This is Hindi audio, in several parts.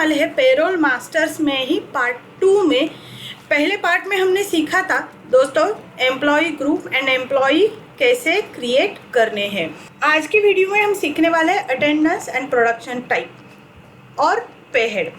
वाले हैं पेरोल मास्टर्स में ही पार्ट 2 में। पहले पार्ट में हमने सीखा था दोस्तों एम्प्लॉय ग्रुप एंड एम्प्लॉय कैसे क्रिएट करने हैं। आज की वीडियो में हम सीखने वाले हैं अटेंडेंस एंड प्रोडक्शन टाइप और पे हेड।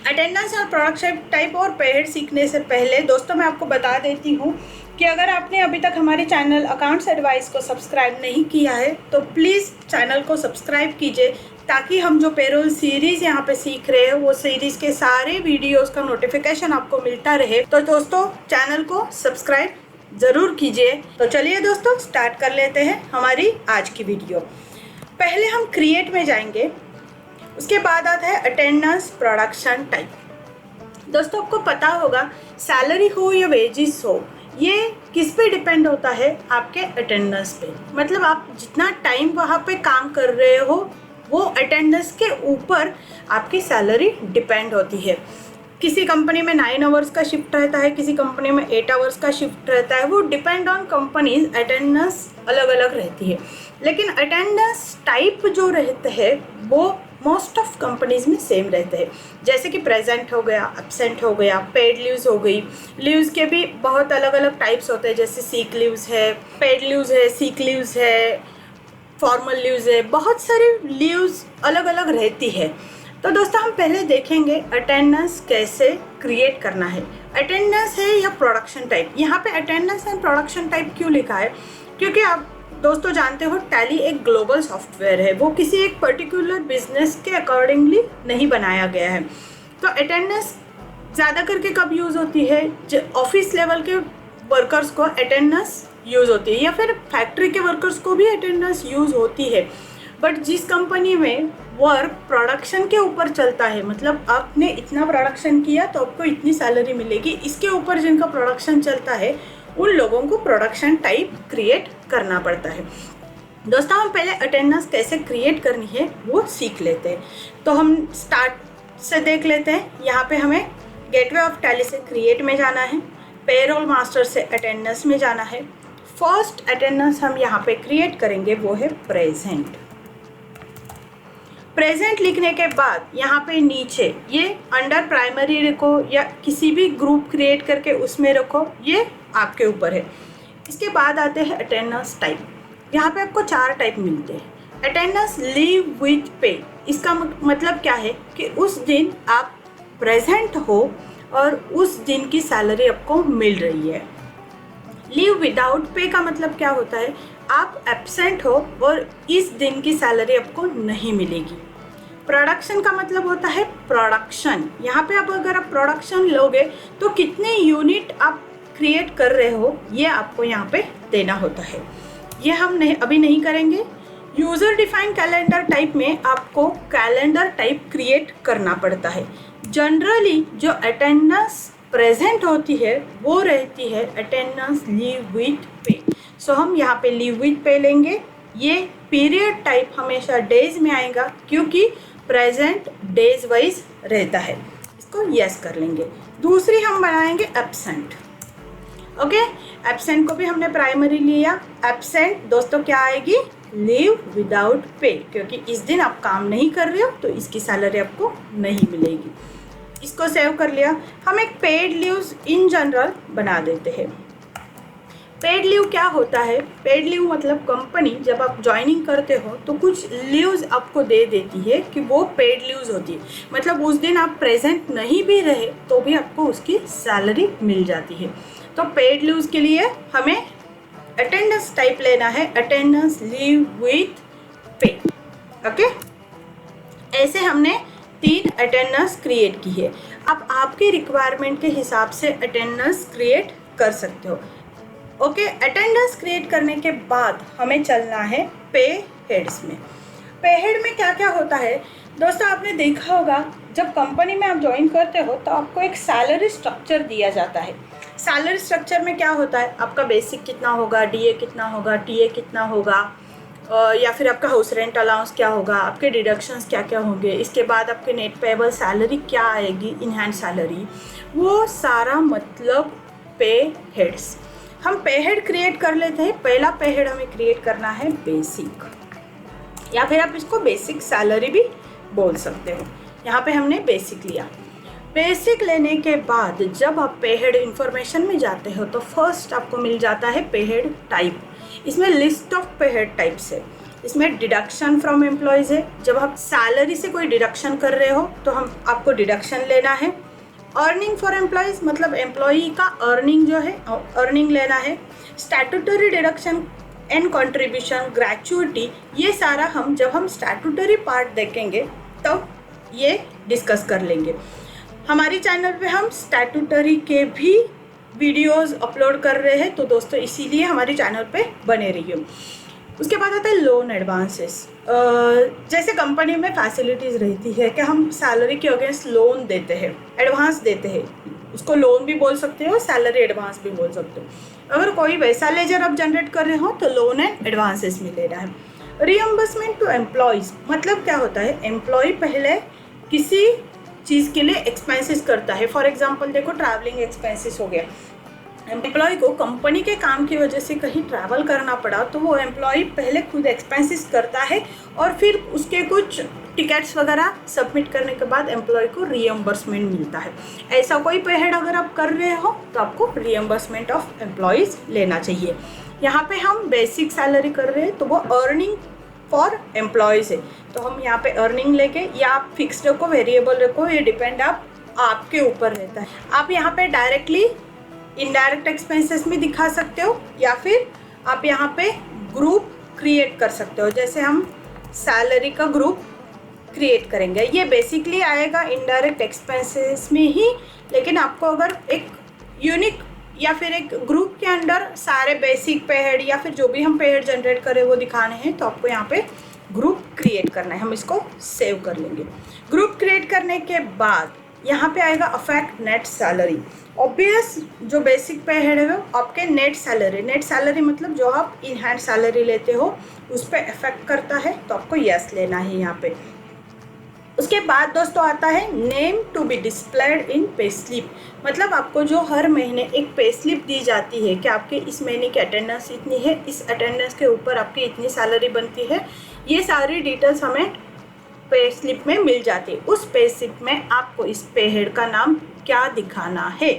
अटेंडेंस और प्रोडक्शन टाइप और पे हेड सीखने से पहले दोस्तों मैं आपको बता देती हूँ कि अगर आपने अभी तक हमारे चैनल अकाउंट्स एडवाइस को सब्सक्राइब नहीं किया है तो प्लीज़ चैनल को सब्सक्राइब कीजिए, ताकि हम जो पेरोल सीरीज़ यहाँ पे सीख रहे हैं वो सीरीज़ के सारे वीडियोस का नोटिफिकेशन आपको मिलता रहे। तो दोस्तों चैनल को सब्सक्राइब ज़रूर कीजिए। तो चलिए दोस्तों स्टार्ट कर लेते हैं हमारी आज की वीडियो। पहले हम क्रिएट में जाएंगे, उसके बाद आता है अटेंडेंस प्रोडक्शन टाइप। दोस्तों आपको पता होगा सैलरी हो या वेजेस हो, ये किस पे डिपेंड होता है? आपके अटेंडेंस पे। मतलब आप जितना टाइम वहाँ पे काम कर रहे हो वो अटेंडेंस के ऊपर आपकी सैलरी डिपेंड होती है। किसी कंपनी में 9 आवर्स का शिफ्ट रहता है, किसी कंपनी में 8 आवर्स का शिफ्ट रहता है। वो डिपेंड ऑन कंपनीज, अटेंडेंस अलग अलग रहती है। लेकिन अटेंडेंस टाइप जो रहते हैं वो मोस्ट ऑफ कंपनीज में सेम रहते हैं। जैसे कि प्रेजेंट हो गया, एब्सेंट हो गया, पेड लीव्स हो गई। लीव्स के भी बहुत अलग अलग टाइप्स होते हैं, जैसे सीक लीव्स है, पेड लीव्स है, सीक लीव्स है, फॉर्मल लीव्स है। बहुत सारी लीव्स अलग अलग रहती है। तो दोस्तों हम पहले देखेंगे अटेंडेंस कैसे क्रिएट करना है। अटेंडेंस है या प्रोडक्शन टाइप। यहाँ पे अटेंडेंस एंड प्रोडक्शन टाइप क्यों लिखा है? क्योंकि आप दोस्तों जानते हो टैली एक ग्लोबल सॉफ्टवेयर है, वो किसी एक पर्टिकुलर बिजनेस के अकॉर्डिंगली नहीं बनाया गया है। तो अटेंडेंस ज़्यादा करके कब यूज़ होती है? जो ऑफिस लेवल के वर्कर्स को अटेंडेंस यूज़ होती है, या फिर फैक्ट्री के वर्कर्स को भी अटेंडेंस यूज़ होती है। बट जिस कंपनी में वर्क प्रोडक्शन के ऊपर चलता है, मतलब आपने इतना प्रोडक्शन किया तो आपको इतनी सैलरी मिलेगी, इसके ऊपर जिनका प्रोडक्शन चलता है उन लोगों को प्रोडक्शन टाइप क्रिएट करना पड़ता है। दोस्तों हम पहले अटेंडेंस कैसे क्रिएट करनी है वो सीख लेते हैं। तो हम स्टार्ट से देख लेते हैं। यहाँ पे हमें गेटवे ऑफ टैली से क्रिएट में जाना है, पेरोल मास्टर से अटेंडेंस में जाना है। फर्स्ट अटेंडेंस हम यहाँ पे क्रिएट करेंगे वो है प्रेजेंट। प्रेजेंट लिखने के बाद यहाँ पे नीचे ये अंडर प्राइमरी रखो या किसी भी ग्रुप क्रिएट करके उसमें रखो, ये आपके ऊपर है। इसके बाद आते हैं अटेंडेंस टाइप। यहाँ पे आपको 4 टाइप मिलते हैं। अटेंडेंस लीव विथ पे, इसका मतलब क्या है कि उस दिन आप प्रेजेंट हो और उस दिन की सैलरी आपको मिल रही है। लीव विदाउट पे का मतलब क्या होता है? आप एब्सेंट हो और इस दिन की सैलरी आपको नहीं मिलेगी। प्रोडक्शन का मतलब होता है प्रोडक्शन। यहाँ पे अब अगर आप प्रोडक्शन लोगे तो कितने यूनिट आप क्रिएट कर रहे हो ये आपको यहाँ पे देना होता है। ये हम अभी नहीं करेंगे। यूज़र डिफाइन कैलेंडर टाइप में आपको कैलेंडर टाइप क्रिएट करना पड़ता है। जनरली जो अटेंडेंस प्रेजेंट होती है वो रहती है अटेंडेंस लीव विथ पे। सो हम यहाँ पे लीव विथ पे लेंगे। ये पीरियड टाइप हमेशा डेज में आएगा क्योंकि प्रेजेंट डेज वाइज रहता है। इसको यस कर लेंगे। दूसरी हम बनाएंगे एब्सेंट। ओके, एब्सेंट को भी हमने प्राइमरी लिया। एब्सेंट दोस्तों क्या आएगी? लीव विदाउट पे, क्योंकि इस दिन आप काम नहीं कर रहे हो तो इसकी सैलरी आपको नहीं मिलेगी। इसको सेव कर लिया। हम एक पेड लीव्स इन जनरल बना देते हैं। पेड लीव क्या होता है? पेड लीव मतलब कंपनी जब आप ज्वाइनिंग करते हो तो कुछ लीव्स आपको दे देती है कि वो पेड लीव्स होती है। मतलब उस दिन आप प्रेजेंट नहीं भी रहे तो भी आपको उसकी सैलरी मिल जाती है। तो पेड लीव्स के लिए हमें अटेंडेंस टाइप लेना है, अटेंडेंस लीव विथ पे। ओके, ऐसे हमने 3 अटेंडेंस क्रिएट की है। अब आपके रिक्वायरमेंट के हिसाब से अटेंडेंस क्रिएट कर सकते हो। ओके, अटेंडेंस क्रिएट करने के बाद हमें चलना है पे हेड्स में। पे हेड में क्या क्या होता है? दोस्तों आपने देखा होगा जब कंपनी में आप ज्वाइन करते हो तो आपको एक सैलरी स्ट्रक्चर दिया जाता है। सैलरी स्ट्रक्चर में क्या होता है? आपका बेसिक कितना होगा, डीए कितना होगा, टीए कितना होगा, या फिर आपका हाउस रेंट अलाउंस क्या होगा, आपके डिडक्शंस क्या क्या होंगे, इसके बाद आपके नेट पेएबल सैलरी क्या आएगी, इन हैंड सैलरी, वो सारा मतलब पे हेड्स। हम पे हेड क्रिएट कर लेते हैं। पहला पे हेड हमें क्रिएट करना है बेसिक, या फिर आप इसको बेसिक सैलरी भी बोल सकते हो। यहाँ पे हमने बेसिक लिया। बेसिक लेने के बाद जब आप पे हेड इंफॉर्मेशन में जाते हो तो फर्स्ट आपको मिल जाता है पे हेड टाइप। इसमें लिस्ट ऑफ पे हेड टाइप्स है। इसमें डिडक्शन फ्रॉम एम्प्लॉयज़ है, जब आप सैलरी से कोई डिडक्शन कर रहे हो तो हम आपको डिडक्शन लेना है। अर्निंग फॉर एम्प्लॉयज़ मतलब एम्प्लॉई का अर्निंग जो है अर्निंग लेना है। Statutory deduction and contribution, gratuity, ये सारा हम जब हम स्टैट्यूटरी पार्ट देखेंगे तब ये डिस्कस कर लेंगे। हमारी चैनल पे हम स्टैट्यूटरी के भी वीडियोस अपलोड कर रहे हैं, तो दोस्तों इसीलिए हमारी चैनल पे बने रहिए। उसके बाद आता है लोन एडवांसेस। जैसे कंपनी में फैसिलिटीज़ रहती है कि हम सैलरी के अगेंस्ट लोन देते हैं, एडवांस देते हैं, उसको लोन भी बोल सकते हो, सैलरी एडवांस भी बोल सकते हो। अगर कोई वैसा लेजर आप जनरेट कर रहे हो तो लोन एंड एडवांसेस में लेना है। रीएम्बर्समेंट टू एम्प्लॉयज़ मतलब क्या होता है, एम्प्लॉय पहले किसी चीज़ के लिए एक्सपेंसेस करता है। फॉर एग्जांपल देखो, ट्रैवलिंग एक्सपेंसेस हो गया। एम्प्लॉय को कंपनी के काम की वजह से कहीं ट्रैवल करना पड़ा तो वो एम्प्लॉय पहले खुद एक्सपेंसेस करता है और फिर उसके कुछ टिकट्स वगैरह सबमिट करने के बाद एम्प्लॉय को रीएम्बर्समेंट मिलता है। ऐसा कोई पे हेड अगर आप कर रहे हो तो आपको रीएम्बर्समेंट ऑफ एम्प्लॉयज़ लेना चाहिए। यहाँ पे हम बेसिक सैलरी कर रहे हैं तो वो अर्निंग फॉर एम्प्लॉयज़ है, तो हम यहाँ पे अर्निंग लेके या आप फिक्स्ड रखो, वेरिएबल रखो, ये डिपेंड आपके ऊपर रहता है। आप यहाँ पे डायरेक्टली इनडायरेक्ट एक्सपेंसेस में दिखा सकते हो या फिर आप यहाँ पे ग्रुप क्रिएट कर सकते हो। जैसे हम सैलरी का ग्रुप क्रिएट करेंगे, ये बेसिकली आएगा इनडायरेक्ट एक्सपेंसेस में ही, लेकिन आपको अगर एक यूनिक या फिर एक ग्रुप के अंदर सारे बेसिक पे हेड या फिर जो भी हम पे हेड जनरेट करें वो दिखाने हैं तो आपको यहाँ पे ग्रुप क्रिएट करना है। हम इसको सेव कर लेंगे। ग्रुप क्रिएट करने के बाद यहाँ पे आएगा अफेक्ट नेट सैलरी। ऑब्वियस जो बेसिक पे हेड है वो आपके नेट सैलरी मतलब जो आप इन हैंड सैलरी लेते हो उस पर इफेक्ट करता है, तो आपको यस लेना है यहाँ पे। उसके बाद दोस्तों आता है name to be displayed in pay slip, मतलब आपको जो हर महीने एक पे स्लिप दी जाती है कि आपके इस महीने की अटेंडेंस इतनी है, इस अटेंडेंस के ऊपर आपकी इतनी सैलरी बनती है, ये सारी डिटेल्स हमें पे स्लिप में मिल जाती है। उस पे स्लिप में आपको इस पे हेड का नाम क्या दिखाना है,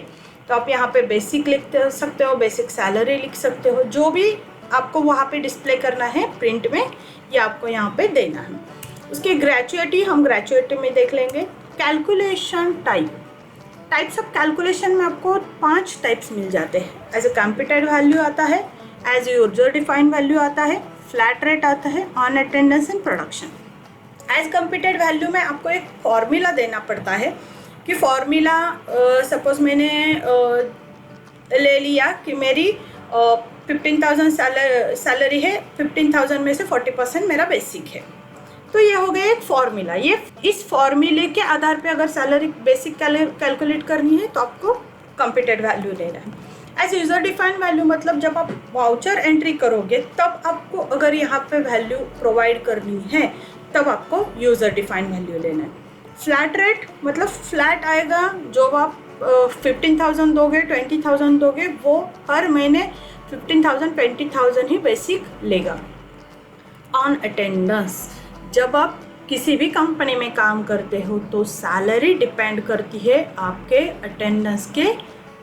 तो आप यहाँ पे बेसिक लिख सकते हो, बेसिक सैलरी लिख सकते हो, जो भी आपको वहाँ पे डिस्प्ले करना है प्रिंट में ये आपको यहाँ पे देना है। उसकी ग्रेचुइटी हम ग्रेचुइटी में देख लेंगे। कैलकुलेशन टाइप्स ऑफ कैलकुलेशन में आपको 5 टाइप्स मिल जाते हैं। एज ए कंप्यूटेड वैल्यू आता है, एज यूजर डिफाइंड वैल्यू आता है, फ्लैट रेट आता है, on attendance and production. As computed value में आपको एक फॉर्मूला देना पड़ता है कि फॉर्मूला सपोज मैंने ले लिया कि मेरी 15,000 सैलरी है, 15,000 में से 40% मेरा बेसिक है, तो ये हो गया एक फॉर्मूला। ये इस फॉर्मूले के आधार पे अगर सैलरी बेसिक कैलकुलेट करनी है तो आपको कंप्यूटेड वैल्यू लेना है। एज यूज़र डिफाइंड वैल्यू मतलब जब आप वाउचर एंट्री करोगे तब आपको अगर यहाँ पे वैल्यू प्रोवाइड करनी है तब आपको यूज़र डिफाइंड वैल्यू लेना है। फ्लैट रेट मतलब फ्लैट आएगा, जो आप 15,000 दोगे, 20,000 दोगे, वो हर महीने 15,000 20,000 ही बेसिक लेगा। ऑन अटेंडेंस जब आप किसी भी कंपनी में काम करते हो तो सैलरी डिपेंड करती है आपके अटेंडेंस के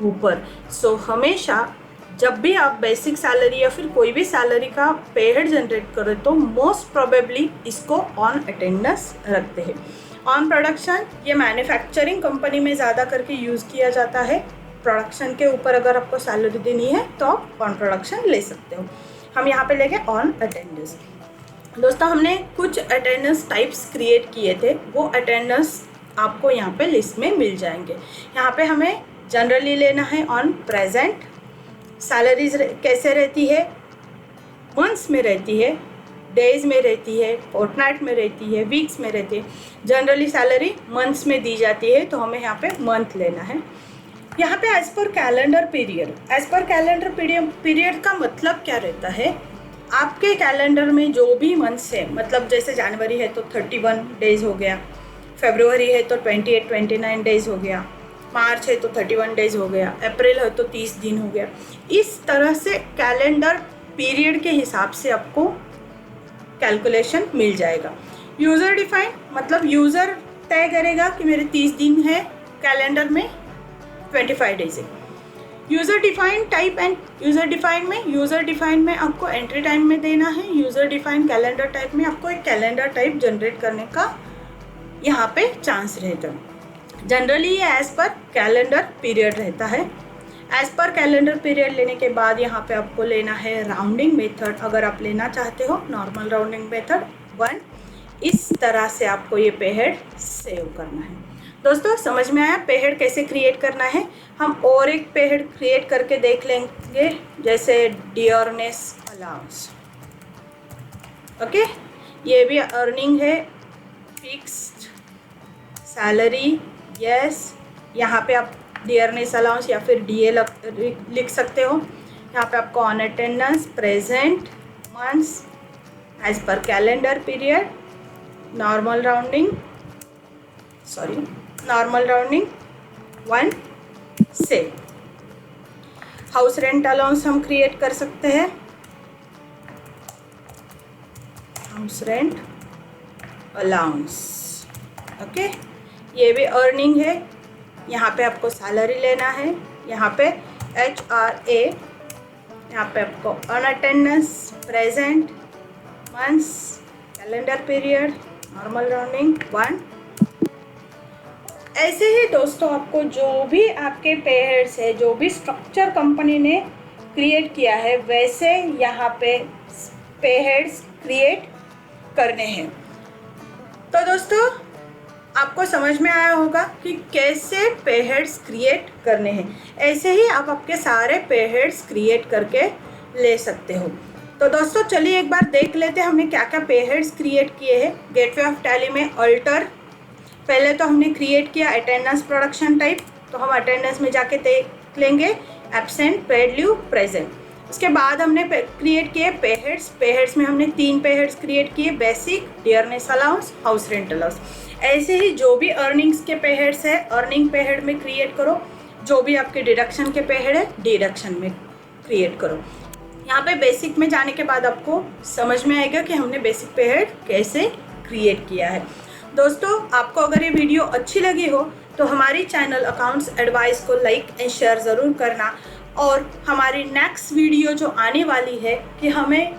ऊपर। सो हमेशा जब भी आप बेसिक सैलरी या फिर कोई भी सैलरी का पे हेड जनरेट करें तो मोस्ट प्रोबेबली इसको ऑन अटेंडेंस रखते हैं। ऑन प्रोडक्शन ये मैन्युफैक्चरिंग कंपनी में ज़्यादा करके यूज़ किया जाता है। प्रोडक्शन के ऊपर अगर आपको सैलरी देनी है तो आप ऑन प्रोडक्शन ले सकते हो। हम यहाँ पे लेंगे ऑन अटेंडेंस। दोस्तों हमने कुछ अटेंडेंस टाइप्स क्रिएट किए थे, वो अटेंडेंस आपको यहाँ पे लिस्ट में मिल जाएंगे। यहाँ पे हमें जनरली लेना है ऑन प्रेजेंट। सैलरीज कैसे रहती है, मंथ्स में रहती है, डेज में रहती है, फोर्टनाइट में रहती है, वीक्स में रहती है। जनरली सैलरी मंथ्स में दी जाती है तो हमें यहाँ पे मंथ लेना है। यहाँ पे as per calendar period, as per calendar period का मतलब क्या रहता है, आपके कैलेंडर में जो भी मंथ्स है, मतलब जैसे जनवरी है तो 31 डेज हो गया, फरवरी है तो 28-29 डेज हो गया, मार्च है तो 31 डेज हो गया, अप्रैल है तो 30 दिन हो गया। इस तरह से कैलेंडर पीरियड के हिसाब से आपको कैलकुलेशन मिल जाएगा। यूज़र डिफाइंड मतलब यूज़र तय करेगा कि मेरे 30 दिन है कैलेंडर में, 25 डेज है। User defined type end user defined में आपको एंट्री टाइम में देना है। यूज़र डिफाइंड कैलेंडर टाइप में आपको एक कैलेंडर टाइप जनरेट करने का यहाँ पे चांस रहता है। जनरली ये एज पर कैलेंडर पीरियड रहता है। एज पर कैलेंडर पीरियड लेने के बाद यहाँ पे आपको लेना है राउंडिंग मेथड। अगर आप लेना चाहते हो नॉर्मल राउंडिंग मेथड 1, इस तरह से आपको ये पेहेड सेव करना है। दोस्तों समझ में आया पेहेड कैसे क्रिएट करना है? हम और एक पेहेड क्रिएट करके देख लेंगे, जैसे डियरनेस अलाउंस। ओके, ये भी अर्निंग है, फिक्स्ड सैलरी, यस। यहाँ पे आप डियरनेस अलाउंस या फिर डीए लिख सकते हो। यहाँ पे आपको on attendance, present, months, as per calendar period, normal rounding 1 से हाउस रेंट अलाउंस हम क्रिएट कर सकते हैं। हाउस रेंट अलाउंस, ओके, ये भी अर्निंग है। यहाँ पे आपको सैलरी लेना है। यहाँ पे HRA, यहाँ पे आपको on attendance, present, months, calendar period, normal rounding 1। ऐसे ही दोस्तों आपको जो भी आपके पेहेड्स है, जो भी स्ट्रक्चर कंपनी ने क्रिएट किया है, वैसे यहाँ पे पेहेड्स क्रिएट करने हैं। तो दोस्तों आपको समझ में आया होगा कि कैसे पेहेड्स क्रिएट करने हैं। ऐसे ही आप आपके सारे पेहेड्स क्रिएट करके ले सकते हो। तो दोस्तों चलिए एक बार देख लेते हैं हमने क्या क्या पेहेड्स क्रिएट किए हैं गेटवे ऑफ टैली में। अल्टर, पहले तो हमने क्रिएट किया अटेंडेंस प्रोडक्शन टाइप, तो हम अटेंडेंस में जाके देख लेंगे एब्सेंट, पेड लीव, प्रेजेंट। उसके बाद हमने क्रिएट किए पेहेड्स में हमने 3 पेहेड्स क्रिएट किए, basic, dearness allowance, house rent allowance. ऐसे ही जो भी अर्निंग्स के पेहेड्स है, अर्निंग पेहेड में क्रिएट करो। जो भी आपके डिडक्शन के पेहेड है, डिडक्शन में क्रिएट करो। यहाँ पे बेसिक में जाने के बाद आपको समझ में आएगा कि हमने बेसिक पेहेड कैसे क्रिएट किया है। दोस्तों आपको अगर ये वीडियो अच्छी लगी हो तो हमारी चैनल अकाउंट्स एडवाइस को लाइक एंड शेयर ज़रूर करना। और हमारी नेक्स्ट वीडियो जो आने वाली है कि हमें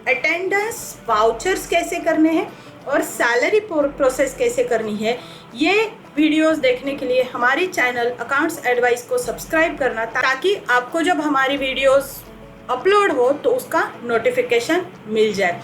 अटेंडेंस वाउचर्स कैसे करने हैं और सैलरी प्रोसेस कैसे करनी है, ये वीडियोस देखने के लिए हमारी चैनल अकाउंट्स एडवाइस को सब्सक्राइब करना, ताकि आपको जब हमारी वीडियोस अपलोड हो तो उसका नोटिफिकेशन मिल जाए।